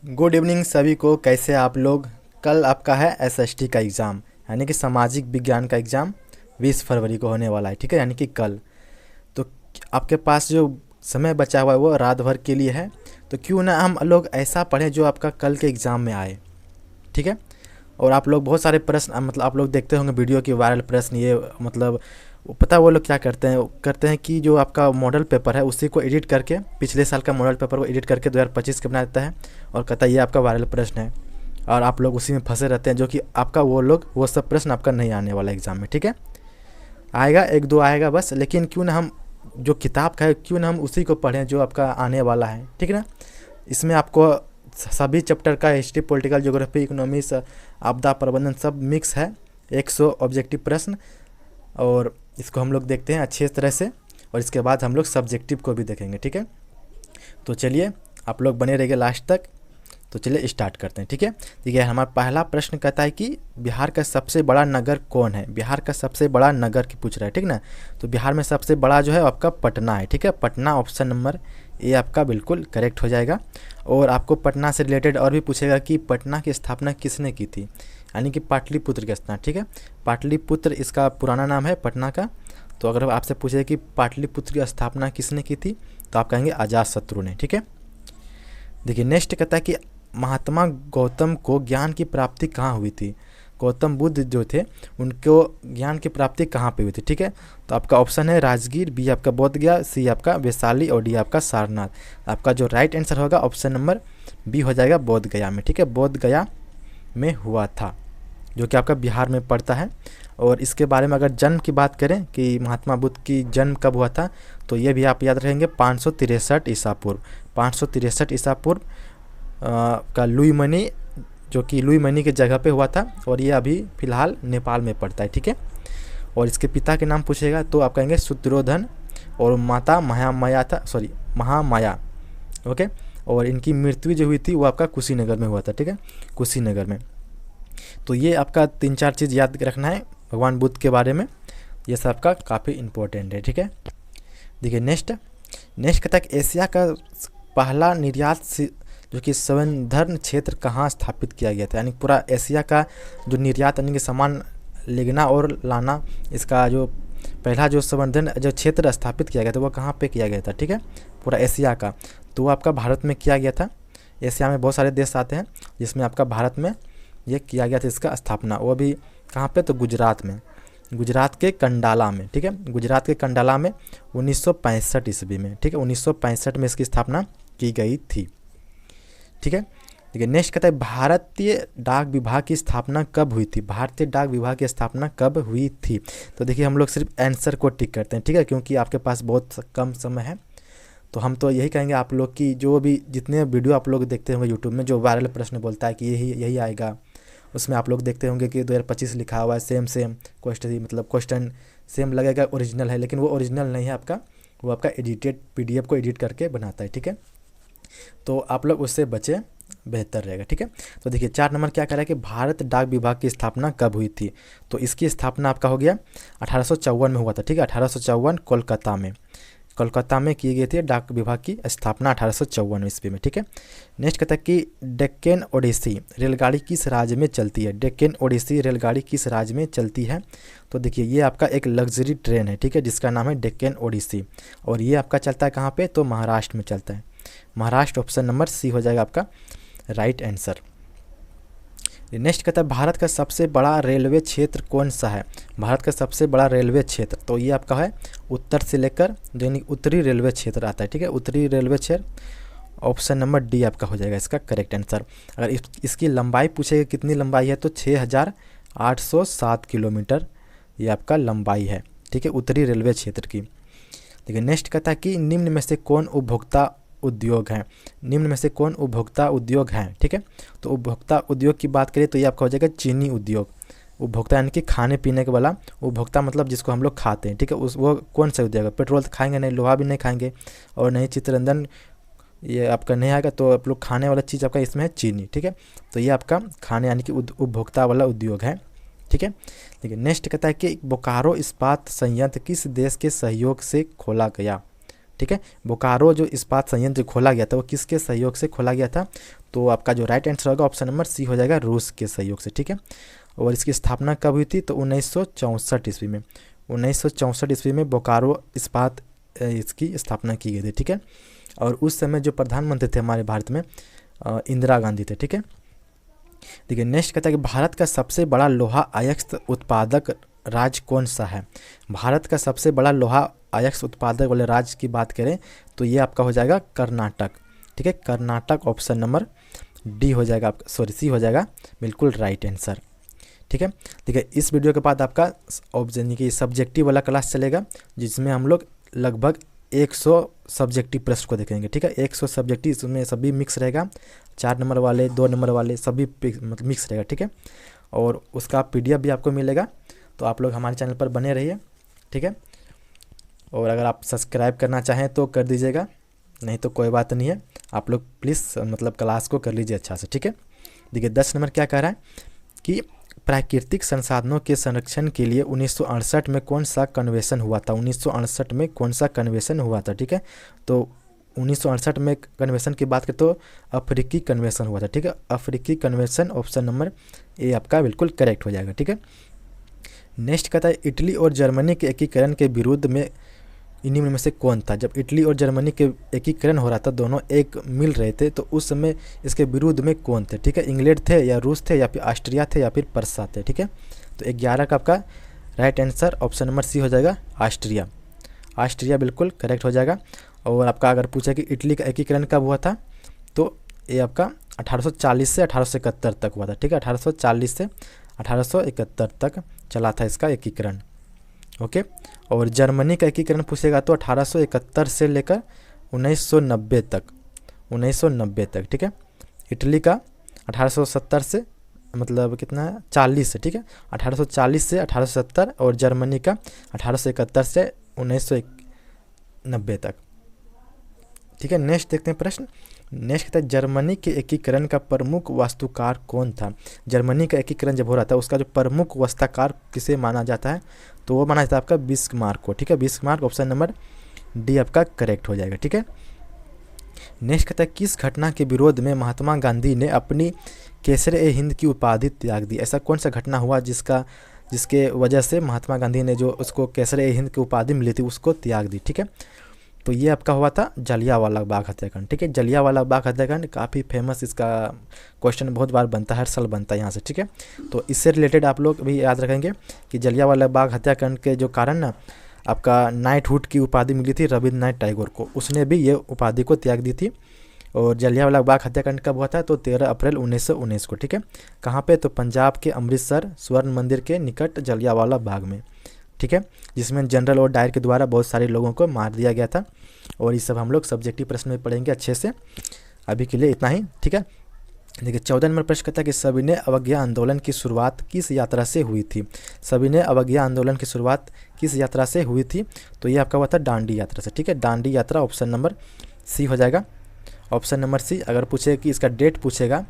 Good evening सभी को। कैसे आप लोग। कल आपका है एसएसटी का एग्ज़ाम, यानी कि सामाजिक विज्ञान का एग्ज़ाम 20 फरवरी को होने वाला है। ठीक है, यानी कि कल। तो आपके पास जो समय बचा हुआ है वो रात भर के लिए है। तो क्यों ना हम लोग ऐसा पढ़ें जो आपका कल के एग्ज़ाम में आए। ठीक है। और आप लोग बहुत सारे प्रश्न, मतलब आप लोग देखते होंगे वीडियो की वायरल प्रश्न, ये मतलब पता है वो लोग क्या करते हैं कि जो आपका मॉडल पेपर है उसी को एडिट करके, पिछले साल का मॉडल पेपर को एडिट करके 2025 का बना देता है और कहता है ये आपका वायरल प्रश्न है। और आप लोग उसी में फंसे रहते हैं, जो कि आपका वो सब प्रश्न आपका नहीं आने वाला एग्ज़ाम में। ठीक है, आएगा एक दो आएगा बस, लेकिन क्यों ना हम जो किताब का है क्यों ना हम उसी को पढ़ें जो आपका आने वाला है। ठीक है ना। इसमें आपको सभी चैप्टर का हिस्ट्री, पॉलिटिकल, ज्योग्राफी, इकोनॉमिक्स, आपदा प्रबंधन सब मिक्स है। 100 ऑब्जेक्टिव प्रश्न, और इसको हम लोग देखते हैं अच्छे तरह से, और इसके बाद हम लोग सब्जेक्टिव को भी देखेंगे। ठीक है, तो चलिए आप लोग बने रहिए लास्ट तक। तो चलिए स्टार्ट करते हैं। ठीक है, देखिए हमारा पहला प्रश्न कहता है कि बिहार का सबसे बड़ा नगर कौन है। बिहार का सबसे बड़ा नगर की पूछ रहा है। ठीक ना। तो बिहार में सबसे बड़ा जो है आपका पटना है। ठीक है, पटना ऑप्शन नंबर ए आपका बिल्कुल करेक्ट हो जाएगा। और आपको पटना से रिलेटेड और भी पूछेगा कि पटना की स्थापना किसने की थी, यानी कि पाटलिपुत्र की स्थापना। ठीक है, पाटलिपुत्र इसका पुराना नाम है पटना का। तो अगर आपसे पूछे कि पाटलिपुत्र की स्थापना किसने की थी, तो आप कहेंगे अजातशत्रु ने। ठीक है, देखिए नेक्स्ट कहता है कि महात्मा गौतम को ज्ञान की प्राप्ति कहाँ हुई थी। गौतम बुद्ध जो थे उनको ज्ञान की प्राप्ति कहाँ पे हुई थी। ठीक है, तो आपका ऑप्शन है राजगीर, बी आपका बोध गया, सी आपका वैशाली और डी आपका सारनाथ। आपका जो राइट आंसर होगा ऑप्शन नंबर बी हो जाएगा, बोध गया में। ठीक है, बोध गया में हुआ था, जो कि आपका बिहार में पड़ता है। और इसके बारे में अगर जन्म की बात करें कि महात्मा बुद्ध की जन्म कब हुआ था, तो ये भी आप याद रखेंगे 563 ईसा पूर्व। 563 ईसा पूर्व का लुई मनी, जो कि लुई मनी की जगह पे हुआ था, और ये अभी फ़िलहाल नेपाल में पड़ता है। ठीक है, और इसके पिता के नाम पूछेगा तो आप कहेंगे शूद्रोधन, और माता महामाया। ओके, और इनकी मृत्यु जो हुई थी वो आपका कुशीनगर में हुआ था। ठीक है, कुशीनगर में। तो ये आपका 3-4 चीज़ याद रखना है भगवान बुद्ध के बारे में, ये सब आपका काफ़ी इम्पोर्टेंट है। ठीक है, देखिए नेक्स्ट कहता है कि एशिया का पहला निर्यात जो कि संवर्धन क्षेत्र कहाँ स्थापित किया गया था, यानी पूरा एशिया का जो निर्यात यानी कि सामान लेना और लाना, इसका जो पहला जो संवर्धन जो क्षेत्र स्थापित किया गया था वो कहाँ पे किया गया था। ठीक है, पूरा एशिया का, तो वो आपका भारत में किया गया था। एशिया में बहुत सारे देश आते हैं, जिसमें आपका भारत में ये किया गया था इसका स्थापना। वो भी कहाँ पे, तो गुजरात में, गुजरात के कंडाला में। ठीक है, गुजरात के कंडाला में 1965 ईस्वी में। ठीक है, 1965 में इसकी स्थापना की गई थी। ठीक है, देखिए नेक्स्ट कहता है भारतीय डाक विभाग की स्थापना कब हुई थी। भारतीय डाक विभाग की स्थापना कब हुई थी, तो देखिए हम लोग सिर्फ आंसर को टिक करते हैं। ठीक है, क्योंकि आपके पास बहुत कम समय है, तो हम तो यही कहेंगे आप लोग की जो भी जितने वीडियो आप लोग देखते होंगे यूट्यूब में, जो वायरल प्रश्न बोलता है कि यही आएगा, उसमें आप लोग देखते होंगे कि 2025 लिखा हुआ है, सेम क्वेश्चन, मतलब क्वेश्चन सेम लगेगा, ओरिजिनल है, लेकिन वो ओरिजिनल नहीं है आपका, वो आपका एडिटेड PDF को एडिट करके बनाता है। ठीक है, तो आप लोग उससे बचे, बेहतर रहेगा। ठीक है, तो देखिए 4 नंबर क्या कह रहा है कि भारत डाक विभाग की स्थापना कब हुई थी, तो इसकी स्थापना आपका हो गया 1854 में हुआ था। ठीक है, 1854 कोलकाता में की गई थी डाक विभाग की स्थापना 1854 ईस्वी में। ठीक है, नेक्स्ट कहता है कि डेक्कन ओडिसी रेलगाड़ी किस राज्य में चलती है। डेक्कन ओडिसी रेलगाड़ी किस राज्य में चलती है, तो देखिए ये आपका एक लग्जरी ट्रेन है। ठीक है, जिसका नाम है डेक्कन ओडिसी, और ये आपका चलता है कहाँ पे, तो महाराष्ट्र में चलता है। महाराष्ट्र, ऑप्शन नंबर सी हो जाएगा आपका राइट आंसर। नेक्स्ट कहता है भारत का सबसे बड़ा रेलवे क्षेत्र कौन सा है। भारत का सबसे बड़ा रेलवे क्षेत्र, तो ये आपका है उत्तर से लेकर, यानी उत्तरी रेलवे क्षेत्र आता है। ठीक है, उत्तरी रेलवे क्षेत्र, ऑप्शन नंबर डी आपका हो जाएगा इसका करेक्ट आंसर। अगर इसकी लंबाई पूछेगा कितनी लंबाई है, तो 6807 किलोमीटर ये आपका लंबाई है। ठीक है, उत्तरी रेलवे क्षेत्र की। देखिए नेक्स्ट कहता है कि निम्न में से कौन उपभोक्ता उद्योग है। निम्न में से कौन उपभोक्ता उद्योग है। ठीक है, तो उपभोक्ता उद्योग की बात करें तो ये आपका हो जाएगा चीनी उद्योग। उपभोक्ता यानी कि खाने पीने के वाला, उपभोक्ता मतलब जिसको हम लोग खाते हैं। ठीक है, वो कौन सा उद्योग है, पेट्रोल तो खाएंगे नहीं, लोहा भी नहीं खाएंगे, और नहीं चित्ररंजन ये आपका नहीं आएगा, तो आप लोग खाने वाला चीज़ आपका इसमें है चीनी। ठीक है, तो ये आपका खाने यानी कि उपभोक्ता वाला उद्योग है। ठीक है, लेकिन नेक्स्ट कहता है कि बोकारो इस्पात संयंत्र किस देश के सहयोग से खोला गया। ठीक है। बोकारो जो इस्पात संयंत्र खोला गया था वो किसके सहयोग से खोला गया था? तो आपका जो राइट आंसर होगा ऑप्शन नंबर सी हो जाएगा, रूस के सहयोग से, ठीक है। और इसकी स्थापना कब हुई थी? तो 1964 ईस्वी में, 1964 ईस्वी में बोकारो इस्पात इसकी स्थापना की गई थी, ठीक है। और उस समय जो प्रधानमंत्री थे हमारे भारत में इंदिरा गांधी थे, ठीक है। देखिए नेक्स्ट कहता है कि भारत का सबसे बड़ा लोहा अयस्क उत्पादक राज्य कौन सा है? भारत का सबसे बड़ा लोहा अयस्क उत्पादक वाले राज्य की बात करें तो ये आपका हो जाएगा कर्नाटक, ठीक है। कर्नाटक ऑप्शन नंबर डी हो जाएगा, सॉरी सी हो जाएगा बिल्कुल राइट आंसर, ठीक है। देखिए इस वीडियो के बाद आपका यानी कि सब्जेक्टिव वाला क्लास चलेगा जिसमें हम लोग लगभग 100 सब्जेक्टिव प्रश्न को देखेंगे, ठीक है। 100 सब्जेक्टिव, इसमें सभी मिक्स रहेगा, 4 नंबर वाले, 2 नंबर वाले सभी मतलब मिक्स रहेगा, ठीक है। और उसका PDF भी आपको मिलेगा, तो आप लोग हमारे चैनल पर बने रहिए, ठीक है। और अगर आप सब्सक्राइब करना चाहें तो कर दीजिएगा, नहीं तो कोई बात नहीं है, आप लोग प्लीज़ मतलब क्लास को कर लीजिए अच्छा से, ठीक है। देखिए 10 नंबर क्या कह रहा है कि प्राकृतिक संसाधनों के संरक्षण के लिए 1968 में कौन सा कन्वेंशन हुआ था? 1968 में कौन सा कन्वेंशन हुआ था, ठीक है। तो 1968 में कन्वेंशन की बात करें तो अफ्रीकी कन्वेंशन हुआ था, ठीक है। अफ्रीकी कन्वेंशन ऑप्शन नंबर ए आपका बिल्कुल करेक्ट हो जाएगा, ठीक है। नेक्स्ट कहता है इटली और जर्मनी के एकीकरण के विरुद्ध में इन्हीं में से कौन था? जब इटली और जर्मनी के एकीकरण हो रहा था, दोनों एक मिल रहे थे, तो उस समय इसके विरुद्ध में कौन थे, ठीक है। इंग्लैंड थे या रूस थे या फिर ऑस्ट्रिया थे या फिर पर्सा थे, ठीक है। तो 11 का आपका right answer option number C हो जाएगा, ऑस्ट्रिया। ऑस्ट्रिया बिल्कुल करेक्ट हो जाएगा। और आपका अगर पूछा कि इटली का एकीकरण कब हुआ था, तो ये आपका 1840 से 1871 तक हुआ था, ठीक है। 1840 से 1871 तक चला था इसका एकीकरण, ओके। और जर्मनी का एकीकरण पूछेगा तो 1871 से लेकर 1990 तक, 1990 तक, ठीक है। इटली का 1870 से मतलब कितना है 40 से, ठीक है। 1840 से 1870 और जर्मनी का 1871 से 1990 तक, ठीक है। नेक्स्ट देखते हैं प्रश्न। नेक्स्ट कहता है जर्मनी के एकीकरण का प्रमुख वास्तुकार कौन था? जर्मनी का एकीकरण जब हो रहा था उसका जो प्रमुख वास्तुकार किसे माना जाता है? तो वो माना जाता है आपका बिस्मार्क को, ठीक है। बिस्मार्क ऑप्शन नंबर डी आपका करेक्ट हो जाएगा, ठीक है। नेक्स्ट कहता है किस घटना के विरोध में महात्मा गांधी ने अपनी केसर-ए-हिंद की उपाधि त्याग दी? ऐसा कौन सा घटना हुआ जिसके वजह से महात्मा गांधी ने जो उसको केसर-ए-हिंद की उपाधि मिली थी उसको त्याग दी, ठीक है। तो ये आपका हुआ था जलियांवाला बाग हत्याकांड, ठीक है। जलियांवाला बाग हत्याकांड काफ़ी फेमस, इसका क्वेश्चन बहुत बार बनता है, हर साल बनता है यहाँ से, ठीक है। तो इससे रिलेटेड आप लोग भी याद रखेंगे कि जलियांवाला बाग हत्याकांड के जो कारण ना आपका नाइटहुड की उपाधि मिली थी रविंद्रनाथ टैगोर को, उसने भी ये उपाधि को त्याग दी थी। और जलियांवाला बाग हत्याकांड कब हुआ था? तो 13 अप्रैल 1919 को, ठीक है। कहाँ पे? तो पंजाब के अमृतसर स्वर्ण मंदिर के निकट जलियांवाला बाग में, ठीक है, जिसमें जनरल और डायर के द्वारा बहुत सारे लोगों को मार दिया गया था। और ये सब हम लोग सब्जेक्टिव प्रश्न में पढ़ेंगे अच्छे से। अभी के लिए इतना ही, ठीक है। देखिए 14 नंबर प्रश्न कहता है कि सविनय अवज्ञा आंदोलन की शुरुआत किस यात्रा से हुई थी? सविनय अवज्ञा आंदोलन की शुरुआत किस यात्रा से हुई थी? तो ये आपका हुआ था दांडी यात्रा से, ठीक है। दांडी यात्रा ऑप्शन नंबर सी हो जाएगा, ऑप्शन नंबर सी। अगर पूछे कि इसका डेट पूछेगा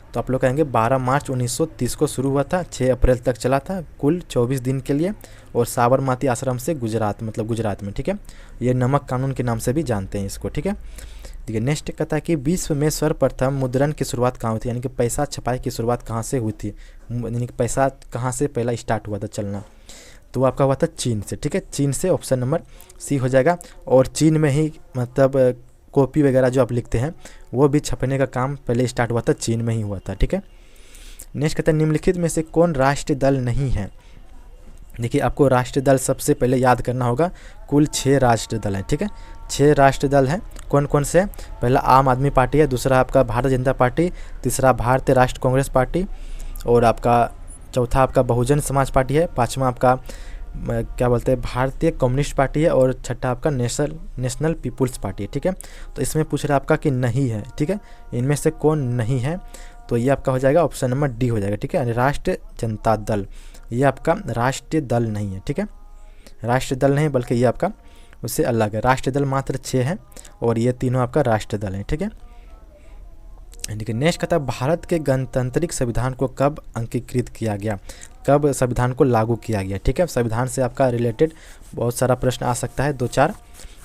तो आप लोग कहेंगे 12 मार्च 1930 को शुरू हुआ था, 6 अप्रैल तक चला था, कुल 24 दिन के लिए। और साबरमती आश्रम से गुजरात, मतलब गुजरात में, ठीक है। ये नमक कानून के नाम से भी जानते हैं इसको, ठीक है। देखिए नेक्स्ट कहता है कि विश्व में सर्वप्रथम मुद्रण की शुरुआत कहाँ हुई थी? यानी कि पैसा छपाई की शुरुआत कहाँ से हुई थी? यानी कि पैसा कहाँ से पहला स्टार्ट हुआ था चलना? तो आपका हुआ था चीन से, ठीक है। चीन से ऑप्शन नंबर सी हो जाएगा। और चीन में ही मतलब कॉपी वगैरह जो आप लिखते हैं वो भी छपने का काम पहले स्टार्ट हुआ था, चीन में ही हुआ था, ठीक है। नेक्स्ट कहता है निम्नलिखित में से कौन राष्ट्रीय दल नहीं है? देखिए आपको राष्ट्रीय दल सबसे पहले याद करना होगा, कुल 6 राष्ट्रीय दल हैं, ठीक है। 6 राष्ट्रीय दल हैं, कौन कौन से हैं? पहला आम आदमी पार्टी है, दूसरा आपका भारतीय जनता पार्टी, तीसरा भारतीय राष्ट्र कांग्रेस पार्टी, और आपका चौथा आपका बहुजन समाज पार्टी है, पाँचवा आपका क्या बोलते हैं भारतीय कम्युनिस्ट पार्टी है, और छठा आपका नेशनल पीपुल्स पार्टी है, ठीक है। तो इसमें पूछ रहा है आपका कि नहीं है, ठीक है, इनमें से कौन नहीं है? तो ये आपका हो जाएगा ऑप्शन नंबर डी हो जाएगा, ठीक है। राष्ट्रीय जनता दल, ये आपका राष्ट्रीय दल नहीं है, ठीक है। राष्ट्रीय दल नहीं बल्कि ये आपका उससे अलग है। राष्ट्रीय दल मात्र 6 हैं और ये तीनों आपका राष्ट्रीय दल हैं, ठीक है। देखिए नेक्स्ट कहता है भारत के गणतांत्रिक संविधान को कब अंगीकृत किया गया? कब संविधान को लागू किया गया, ठीक है। संविधान से आपका रिलेटेड बहुत सारा प्रश्न आ सकता है, 2-4।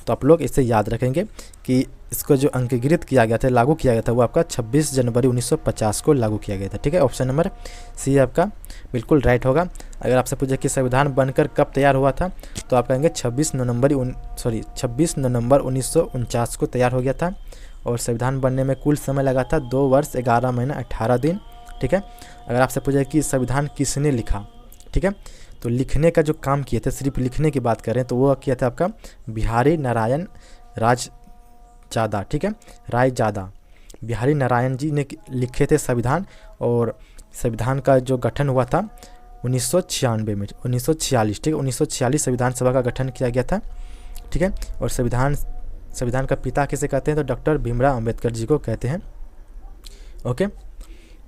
तो आप लोग इसे याद रखेंगे कि इसको जो अंकीकृत किया गया था, लागू किया गया था, वो आपका 26 जनवरी 1950 को लागू किया गया था। ठीक है, ऑप्शन नंबर सी आपका बिल्कुल राइट होगा। अगर आपसे पूछे कि संविधान बनकर कब तैयार हुआ था, तो आप कहेंगे 26 नवंबर 1949 को तैयार हो गया था। और संविधान बनने में कुल समय लगा था 2 वर्ष 11 महीना 18 दिन। ठीक है, अगर आपसे पूछे कि संविधान किसने लिखा, ठीक है, तो लिखने का जो काम किए थे, सिर्फ लिखने की बात करें तो वो किया था आपका बिहारी नारायण रायजादा। ठीक है, रायजादा बिहारी नारायण जी ने लिखे थे संविधान। और संविधान का जो गठन हुआ था 1996 में, 1946, ठीक है, 1946 संविधान सभा का गठन किया गया था। ठीक है, और संविधान का पिता किसे कहते हैं, तो डॉक्टर भीमराव अंबेडकर जी को कहते हैं। ओके,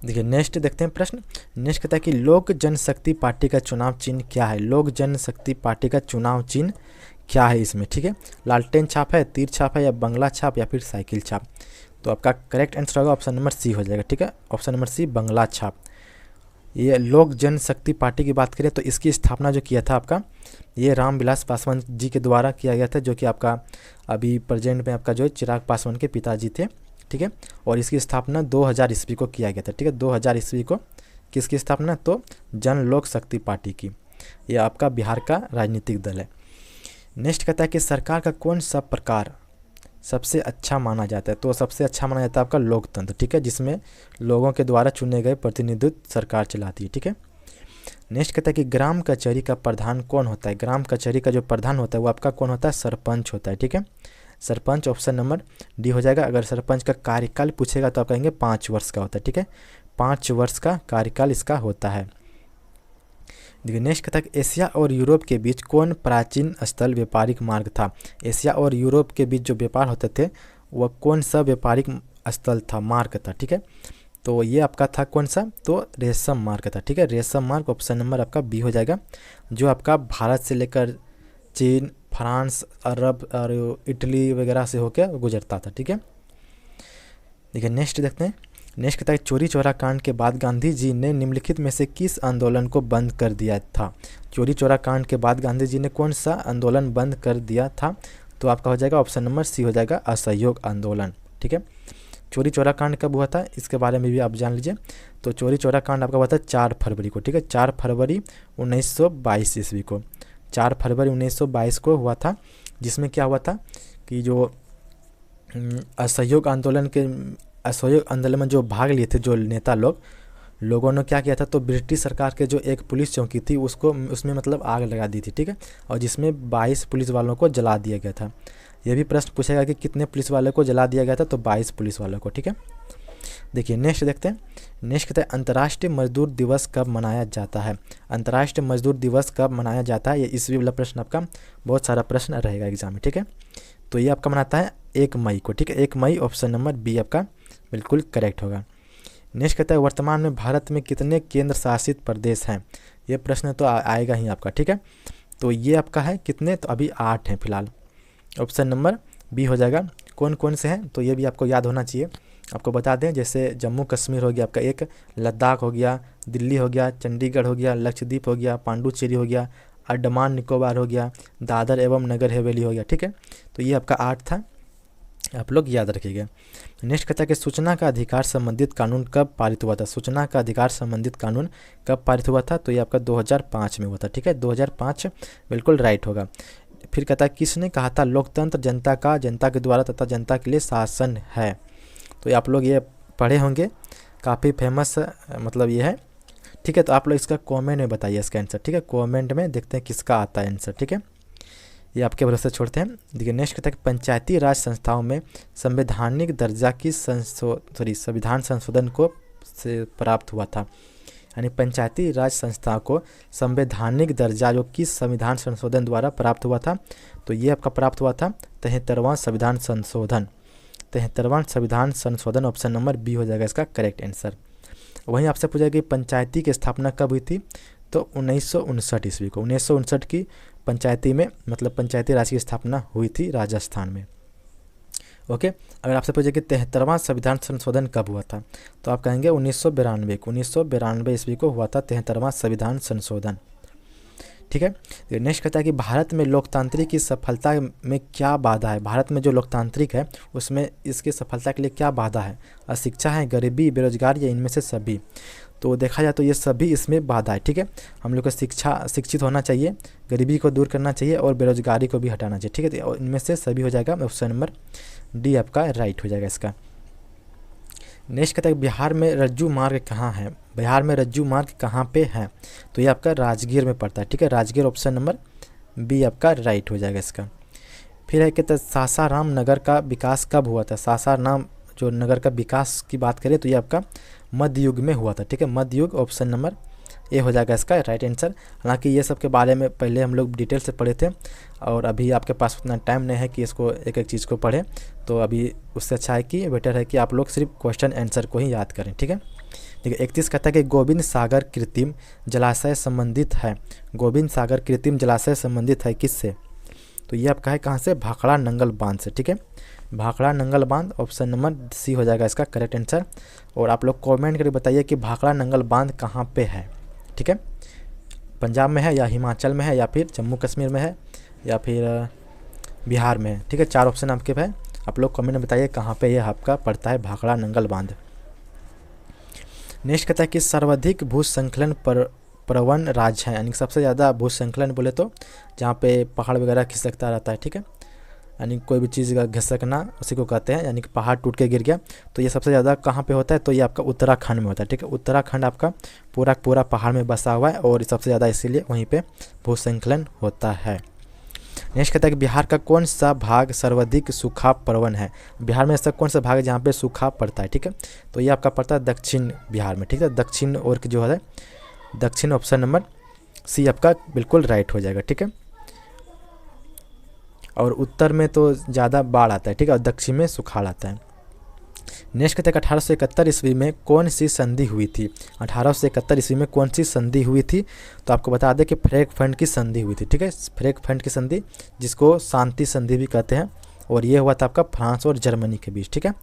देखिए नेक्स्ट देखते हैं प्रश्न। नेक्स्ट कहता है कि लोक जनशक्ति पार्टी का चुनाव चिन्ह क्या है। लोक जनशक्ति पार्टी का चुनाव चिन्ह क्या है इसमें, ठीक है, लालटेन छाप है, तीर छाप है, या बंगला छाप, या फिर साइकिल छाप। तो आपका करेक्ट आंसर होगा ऑप्शन नंबर सी हो जाएगा। ठीक है, ऑप्शन नंबर सी बंगला छाप। ये लोक जनशक्ति पार्टी की बात करें तो इसकी स्थापना जो किया था आपका, ये रामविलास पासवान जी के द्वारा किया गया था, जो कि आपका अभी प्रेजेंट में आपका जो चिराग पासवान के पिताजी थे। ठीक है, और इसकी स्थापना 2000 ईस्वी को किया गया था। ठीक है, 2000 ईस्वी को किसकी स्थापना, तो जन लोक शक्ति पार्टी की। ये आपका बिहार का राजनीतिक दल है। नेक्स्ट कहता है कि सरकार का कौन सा प्रकार सबसे अच्छा माना जाता है। तो सबसे अच्छा माना जाता है आपका लोकतंत्र। ठीक है, जिसमें लोगों के द्वारा चुने गए प्रतिनिधित्व सरकार चलाती है। ठीक है, नेक्स्ट कहता है कि ग्राम कचहरी का प्रधान कौन होता है। ग्राम कचहरी का जो प्रधान होता है वो आपका कौन होता है, सरपंच होता है। ठीक है, सरपंच ऑप्शन नंबर डी हो जाएगा। अगर सरपंच का कार्यकाल पूछेगा तो आप कहेंगे 5 वर्ष का होता है। ठीक है, 5 वर्ष का कार्यकाल इसका होता है। देखिए नेक्स्ट कहता है कि एशिया और यूरोप के बीच कौन प्राचीन स्थल व्यापारिक मार्ग था। एशिया और यूरोप के बीच जो व्यापार होते थे वह कौन सा व्यापारिक स्थल था, मार्ग था। ठीक है, तो ये आपका था कौन सा, तो रेशम मार्ग था। ठीक है, रेशम मार्ग ऑप्शन नंबर आपका बी हो जाएगा, जो आपका भारत से लेकर चीन, फ्रांस, अरब और इटली वगैरह से होकर गुजरता था। ठीक है, देखिए नेक्स्ट देखते हैं। नेक्स्ट कहता है चोरी चोरा कांड के बाद गांधी जी ने निम्नलिखित में से किस आंदोलन को बंद कर दिया था। चोरी चोरा कांड के बाद गांधी जी ने कौन सा आंदोलन बंद कर दिया था, तो आपका हो जाएगा ऑप्शन नंबर सी हो जाएगा, असहयोग आंदोलन। ठीक है, चोरी चोरा कांड कब हुआ था इसके बारे में भी आप जान लीजिए। तो चोरी चोरा कांड आपका हुआ था 4 फरवरी को। ठीक है, 4 फरवरी 1922 ईस्वी को, 4 फरवरी 1922 को हुआ था, जिसमें क्या हुआ था कि जो असहयोग आंदोलन में जो भाग लिए थे जो नेता लोगों ने क्या किया था, तो ब्रिटिश सरकार के जो एक पुलिस चौकी थी उसमें मतलब आग लगा दी थी। ठीक है, और जिसमें 22 पुलिस वालों को जला दिया गया था। ये भी प्रश्न पूछेगा कि कितने पुलिस वालों को जला दिया गया था, तो 22 पुलिस वालों को। ठीक है, देखिए नेक्स्ट देखते हैं। नेक्स्ट कहते हैं अंतर्राष्ट्रीय मजदूर दिवस कब मनाया जाता है। अंतर्राष्ट्रीय मजदूर दिवस कब मनाया जाता है, ये ईस्वी वाला प्रश्न आपका बहुत सारा प्रश्न रहेगा एग्जाम में। ठीक है, तो ये आपका मनाता है 1 मई को। ठीक है, 1 मई ऑप्शन नंबर बी आपका बिल्कुल करेक्ट होगा। नेक्स्ट कहता है वर्तमान में भारत में कितने केंद्र शासित प्रदेश हैं। ये प्रश्न तो आएगा ही आपका। ठीक है, तो ये आपका है कितने, तो अभी 8 हैं फिलहाल, ऑप्शन नंबर बी हो जाएगा। कौन कौन से हैं, तो ये भी आपको याद होना चाहिए। आपको बता दें, जैसे जम्मू कश्मीर हो गया आपका एक, लद्दाख हो गया, दिल्ली हो गया, चंडीगढ़ हो गया, लक्षद्वीप हो गया, पांडुचेरी हो गया, अंडमान निकोबार हो गया, दादर एवं नगर हवेली हो गया। ठीक है, तो ये आपका 8 था, आप लोग याद रखिएगा। नेक्स्ट कहता है कि सूचना का अधिकार संबंधित कानून कब पारित हुआ था। सूचना का अधिकार संबंधित कानून कब पारित हुआ था, तो ये आपका 2005 में हुआ था। ठीक है, 2005 बिल्कुल राइट होगा। फिर कहता है किसने कहा था लोकतंत्र जनता का, जनता के द्वारा तथा जनता के लिए शासन है। तो ये आप लोग ये पढ़े होंगे, काफ़ी फेमस मतलब ये है। ठीक है, तो आप लोग इसका कमेंट में बताइए इसका आंसर। ठीक है, कमेंट में देखते हैं किसका आता है आंसर। ठीक है, ये आपके भरोसे छोड़ते हैं। देखिए नेक्स्ट कहता है कि पंचायती राज संस्थाओं में संवैधानिक दर्जा की संविधान संशोधन को से प्राप्त हुआ था। यानी पंचायती राज संस्था को संवैधानिक दर्जा जो कि संविधान संशोधन द्वारा प्राप्त हुआ था, तो ये आपका प्राप्त हुआ था 73वां संविधान संशोधन। 73वां संविधान संशोधन ऑप्शन नंबर बी हो जाएगा इसका करेक्ट आंसर। वहीं आपसे पूछा कि पंचायती की स्थापना कब हुई थी, तो 1959 ईस्वी को। 1959 की पंचायती में मतलब पंचायती राज की स्थापना हुई थी राजस्थान में। ओके, अगर आपसे पूछे कि 73वां संविधान संशोधन कब हुआ था, तो आप कहेंगे 1992 को। 1992 ईस्वी को हुआ था 73वां संविधान संशोधन। ठीक है। तो नेक्स्ट कहता है कि भारत में लोकतांत्रिक की सफलता में क्या बाधा है। भारत में जो लोकतांत्रिक है उसमें इसकी सफलता के लिए क्या बाधा है। अशिक्षा है, गरीबी, बेरोजगार या इनमें से सभी। तो देखा जाए तो ये सभी इसमें बाधा है, ठीक है। हम लोग को शिक्षित होना चाहिए, गरीबी को दूर करना चाहिए और बेरोजगारी को भी हटाना चाहिए, ठीक है। तो इनमें से सभी हो जाएगा, ऑप्शन नंबर डी आपका राइट हो जाएगा इसका। नेक्स्ट कहता है बिहार में रज्जू मार्ग कहाँ है। बिहार में रज्जू मार्ग कहाँ पे है। तो ये आपका राजगीर में पड़ता है, ठीक है। राजगीर ऑप्शन नंबर बी आपका राइट हो जाएगा इसका। फिर है कहता है सासाराम नगर का विकास कब हुआ था। सासाराम जो नगर का विकास की बात करें तो ये आपका मध्य युग में हुआ था, ठीक है। मध्य युग ऑप्शन नंबर ए हो जाएगा इसका राइट आंसर। हालांकि ये सब के बारे में पहले हम लोग डिटेल से पढ़े थे और अभी आपके पास उतना टाइम नहीं है कि इसको एक एक चीज़ को पढ़ें, तो अभी उससे अच्छा है कि बेटर है कि आप लोग सिर्फ क्वेश्चन आंसर को ही याद करें, ठीक है। ठीक है। 31 कहता है कि गोविंद सागर कृत्रिम जलाशय संबंधित है। गोविंद सागर कृत्रिम जलाशय संबंधित है किससे। तो ये आपका है कहाँ से, भाखड़ा नंगल बांध से, ठीक है। भाखड़ा नंगल बांध ऑप्शन नंबर सी हो जाएगा इसका करेक्ट आंसर। और आप लोग कमेंट करके बताइए कि भाखड़ा नंगल बांध कहाँ पे है, ठीक है। पंजाब में है या हिमाचल में है या फिर जम्मू कश्मीर में है या फिर बिहार में है, ठीक है। 4 ऑप्शन आपके है, आप लोग कमेंट में बताइए कहाँ पे ये आपका पड़ता है भाखड़ा नंगल बांध। नेक्स्ट कहता है कि सर्वाधिक भूस्खलन प्रवण राज्य है, यानी कि सबसे ज़्यादा भूस्खलन बोले तो जहाँ पे पहाड़ वगैरह खिसकता रहता है, ठीक है। यानी कोई भी चीज़ का घिसकना उसी को कहते हैं, यानी कि पहाड़ टूट के गिर गया। तो ये सबसे ज़्यादा कहाँ पे होता है, तो ये आपका उत्तराखंड में होता है, ठीक है। उत्तराखंड आपका पूरा पहाड़ में बसा हुआ है और सबसे ज़्यादा इसीलिए वहीं पे भूस्खलन होता है। नेक्स्ट कहता है कि बिहार का कौन सा भाग सर्वाधिक सूखा प्रवण है। बिहार में ऐसा कौन सा भाग है जहाँ पे सूखा पड़ता है, ठीक है। तो ये आपका पड़ता है दक्षिण बिहार में, ठीक है। दक्षिण और जो है दक्षिण ऑप्शन नंबर सी आपका बिल्कुल राइट हो जाएगा, ठीक है। और उत्तर में तो ज़्यादा बाढ़ आता है, ठीक है, और दक्षिण में सुखाड़ आता है। नेक्स्ट कहते हैं 1871 ईस्वी में कौन सी संधि हुई थी। 1871 ईस्वी में कौन सी संधि हुई थी। तो आपको बता दें कि फ्रैंकफर्ट की संधि हुई थी, ठीक है। फ्रैंकफर्ट की संधि जिसको शांति संधि भी कहते हैं, और ये हुआ था आपका फ्रांस और जर्मनी के बीच, ठीक है।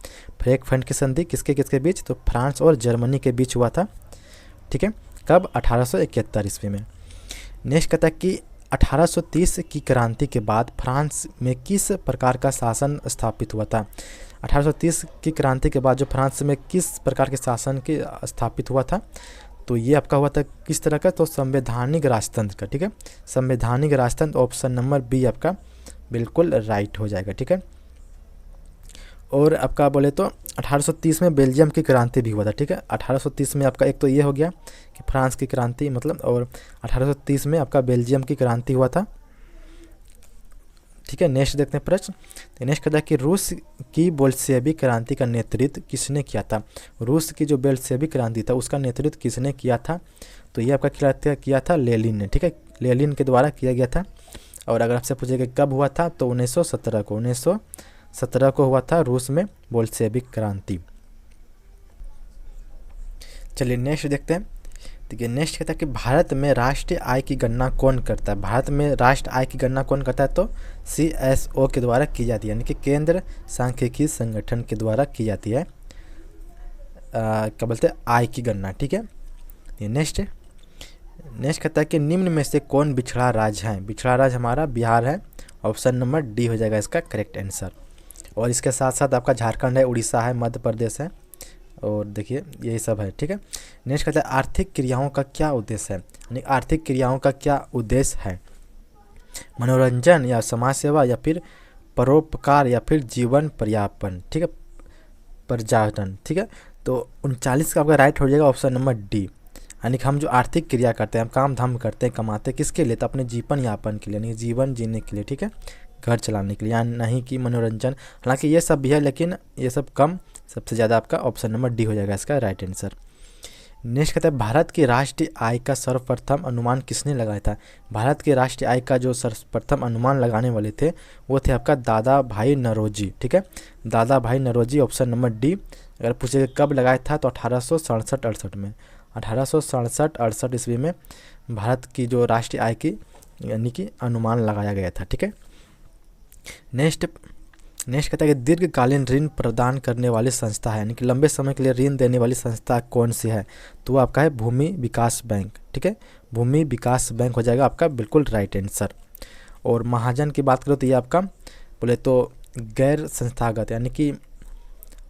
फ्रैंकफर्ट की संधि किसके बीच, तो फ्रांस और जर्मनी के बीच हुआ था, ठीक है। कब, 1871 ईस्वी में। नेक्स्ट कहता है कि 1830 की क्रांति के बाद फ्रांस में किस प्रकार का शासन स्थापित हुआ था। 1830 की क्रांति के बाद जो फ्रांस में किस प्रकार के शासन के स्थापित हुआ था। तो ये आपका हुआ था किस तरह का, तो संवैधानिक राजतंत्र का, ठीक है। संवैधानिक राजतंत्र ऑप्शन नंबर बी आपका बिल्कुल राइट हो जाएगा, ठीक है। और आपका बोले तो 1830 में बेल्जियम की क्रांति भी हुआ था, ठीक है। 1830 में आपका एक तो ये हो गया कि फ्रांस की क्रांति मतलब, और 1830 में आपका बेल्जियम की क्रांति हुआ था, ठीक है। नेक्स्ट देखते हैं प्रश्न। तो नेक्स्ट कहता है कि रूस की बोल्शेविक क्रांति का नेतृत्व किसने किया था। रूस की जो बोल्शेविक क्रांति था उसका नेतृत्व किसने किया था। तो ये आपका किया था लेनिन ने, ठीक है। लेनिन के द्वारा किया गया था। और अगर आपसे पूछेगा कब हुआ था, तो 1917 को हुआ था रूस में बोल्शेविक क्रांति। चलिए नेक्स्ट देखते हैं। ठीक है। नेक्स्ट कहता है कि भारत में राष्ट्रीय आय की गणना कौन करता है। भारत में राष्ट्रीय आय की गणना कौन करता है, तो CSO के द्वारा की जाती है, यानी कि केंद्र सांख्यिकी संगठन के द्वारा की जाती है क्या बोलते हैं, आय की गणना, ठीक है। नेक्स्ट कहता है कि निम्न में से कौन बिछड़ा राज्य है। बिछड़ा राज्य हमारा बिहार है, ऑप्शन नंबर डी हो जाएगा इसका करेक्ट आंसर। और इसके साथ साथ आपका झारखंड है, उड़ीसा है, मध्य प्रदेश है, और देखिए यही सब है, ठीक है। नेक्स्ट कहता है आर्थिक क्रियाओं का क्या उद्देश्य है, यानी आर्थिक क्रियाओं का क्या उद्देश्य है। मनोरंजन या समाज सेवा या फिर परोपकार या फिर जीवन पर्यापन, ठीक है, पर्यटन, ठीक है। तो 39 का आपका राइट हो जाएगा ऑप्शन नंबर डी, यानी कि हम जो आर्थिक क्रिया करते हैं, हम काम धाम करते हैं, कमाते हैं किसके लिए, तो अपने जीवन यापन के लिए, यानी जीवन जीने के लिए, ठीक है, घर चलाने के लिए, या नहीं कि मनोरंजन। हालांकि ये सब भी है लेकिन ये सब कम, सबसे ज़्यादा आपका ऑप्शन नंबर डी हो जाएगा इसका राइट आंसर। नेक्स्ट कहता है भारत की राष्ट्रीय आय का सर्वप्रथम अनुमान किसने लगाया था। भारत की राष्ट्रीय आय का जो सर्वप्रथम अनुमान लगाने वाले थे वो थे आपका दादा भाई नौरोजी, ठीक है। दादा भाई नौरोजी ऑप्शन नंबर डी। अगर पूछेगा कब लगाया था, तो 1867-68 में, 1867-68 ईस्वी में भारत की जो राष्ट्रीय आय की यानी कि अनुमान लगाया गया था, ठीक है। नेक्स्ट कहता है कि दीर्घकालीन ऋण प्रदान करने वाली संस्था है, यानी कि लंबे समय के लिए ऋण देने वाली संस्था कौन सी है। तो वो आपका है भूमि विकास बैंक, ठीक है। भूमि विकास बैंक हो जाएगा आपका बिल्कुल राइट आंसर। और महाजन की बात करो तो ये आपका बोले तो गैर संस्थागत यानी कि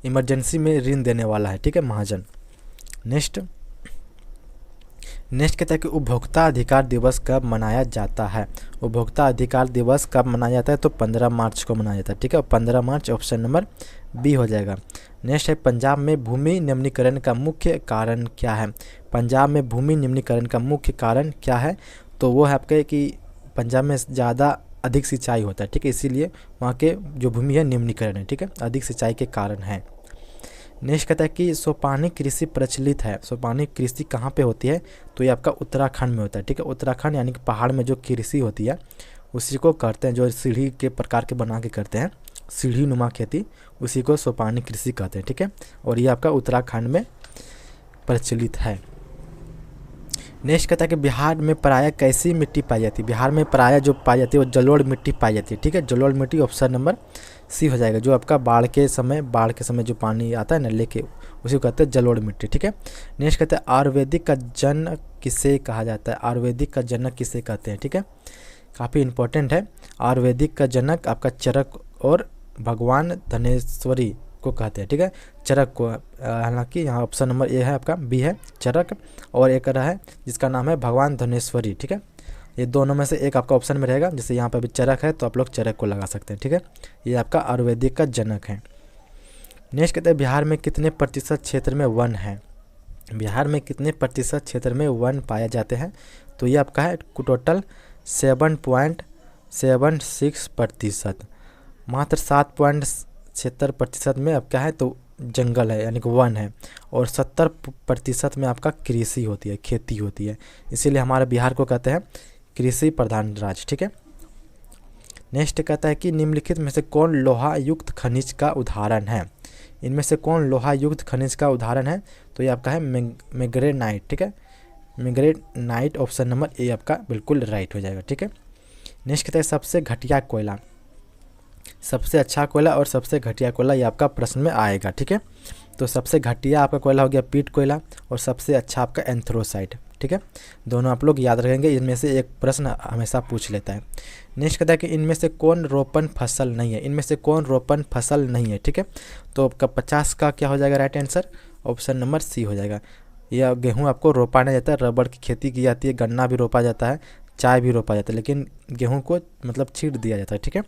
इमरजेंसी में ऋण देने वाला है, ठीक है, महाजन। नेक्स्ट कहता है कि उपभोक्ता अधिकार दिवस कब मनाया जाता है। उपभोक्ता अधिकार दिवस कब मनाया जाता है, तो 15 मार्च को मनाया जाता है, ठीक है, 15 मार्च ऑप्शन नंबर बी हो जाएगा। नेक्स्ट है पंजाब में भूमि निम्नीकरण का मुख्य कारण क्या है। पंजाब में भूमि निम्नीकरण का मुख्य कारण क्या है, तो वो है आपके कि पंजाब में ज़्यादा अधिक सिंचाई होता है, ठीक है, इसीलिए वहाँ के जो भूमि है निम्नीकरण है, ठीक है, अधिक सिंचाई के कारण है। नेक्स्ट कहता है कि सोपानिक कृषि प्रचलित है। सोपानिक कृषि कहाँ पे होती है, तो ये आपका उत्तराखंड में होता है, ठीक है, उत्तराखंड यानी कि पहाड़ में जो कृषि होती है उसी को करते हैं, जो सीढ़ी के प्रकार के बना के करते हैं, सीढ़ी नुमा खेती, उसी को सोपानिक कृषि कहते हैं, ठीक है, और ये आपका उत्तराखंड में प्रचलित है। नेक्स्ट कहता है कि बिहार में प्रायः कैसी मिट्टी पाई जाती है। बिहार में प्रायः जो पाई जाती है वो जलोढ़ मिट्टी पाई जाती है, ठीक है, जलोढ़ मिट्टी ऑप्शन नंबर सी हो जाएगा। जो आपका बाढ़ के समय जो पानी आता है ना लेके, उसी को कहते हैं जलोढ़ मिट्टी, ठीक है। नेक्स्ट कहते हैं आयुर्वेदिक का जनक किसे कहा जाता है। आयुर्वेदिक का जनक किसे कहते हैं, ठीक है, काफ़ी इंपॉर्टेंट है। आयुर्वेदिक का जनक आपका चरक और भगवान धनेश्वरी को कहते हैं, ठीक है, चरक को। हालांकि यहाँ ऑप्शन नंबर ए है आपका, बी है चरक, और एक रहा है जिसका नाम है भगवान धनेश्वरी, ठीक है। ये दोनों में से एक आपका ऑप्शन में रहेगा, जैसे यहाँ पे भी चरक है तो आप लोग चरक को लगा सकते हैं, ठीक है, ये आपका आयुर्वेदिक का जनक है। नेक्स्ट कहते हैं बिहार में कितने प्रतिशत क्षेत्र में वन है। बिहार में कितने प्रतिशत क्षेत्र में वन पाए जाते हैं, तो ये आपका है टोटल 7.76%। मात्र 7.76% में अब क्या है तो जंगल है यानी कि वन है, और 70% में आपका कृषि होती है, खेती होती है, इसीलिए हमारे बिहार को कहते हैं कृषि प्रधान राज्य, ठीक है। नेक्स्ट कहता है कि निम्नलिखित में से कौन लोहा युक्त खनिज का उदाहरण है। इनमें से कौन लोहा युक्त खनिज का उदाहरण है, तो ये आपका है मैंगनीज, ठीक है, मैंगनीज ऑप्शन नंबर ए आपका बिल्कुल राइट हो जाएगा, ठीक है। नेक्स्ट कहता है सबसे घटिया कोयला। सबसे अच्छा कोयला और सबसे घटिया कोयला ये आपका प्रश्न में आएगा, ठीक है। तो सबसे घटिया आपका कोयला हो गया पीट कोयला, और सबसे अच्छा आपका एंथ्रोसाइट, ठीक है, दोनों आप लोग याद रखेंगे, इनमें से एक प्रश्न हमेशा पूछ लेता है। नेक्स्ट कहता है कि इनमें से कौन रोपण फसल नहीं है। इनमें से कौन रोपण फसल नहीं है, ठीक है, तो आपका 50 का क्या हो जाएगा right answer, option number C हो जाएगा। यह गेहूँ आपको रोपा नहीं जाता है, रबड़ की खेती की जाती है, गन्ना भी रोपा जाता है, चाय भी रोपा जाता है, लेकिन गेहूँ को मतलब छींट दिया जाता है, ठीक है।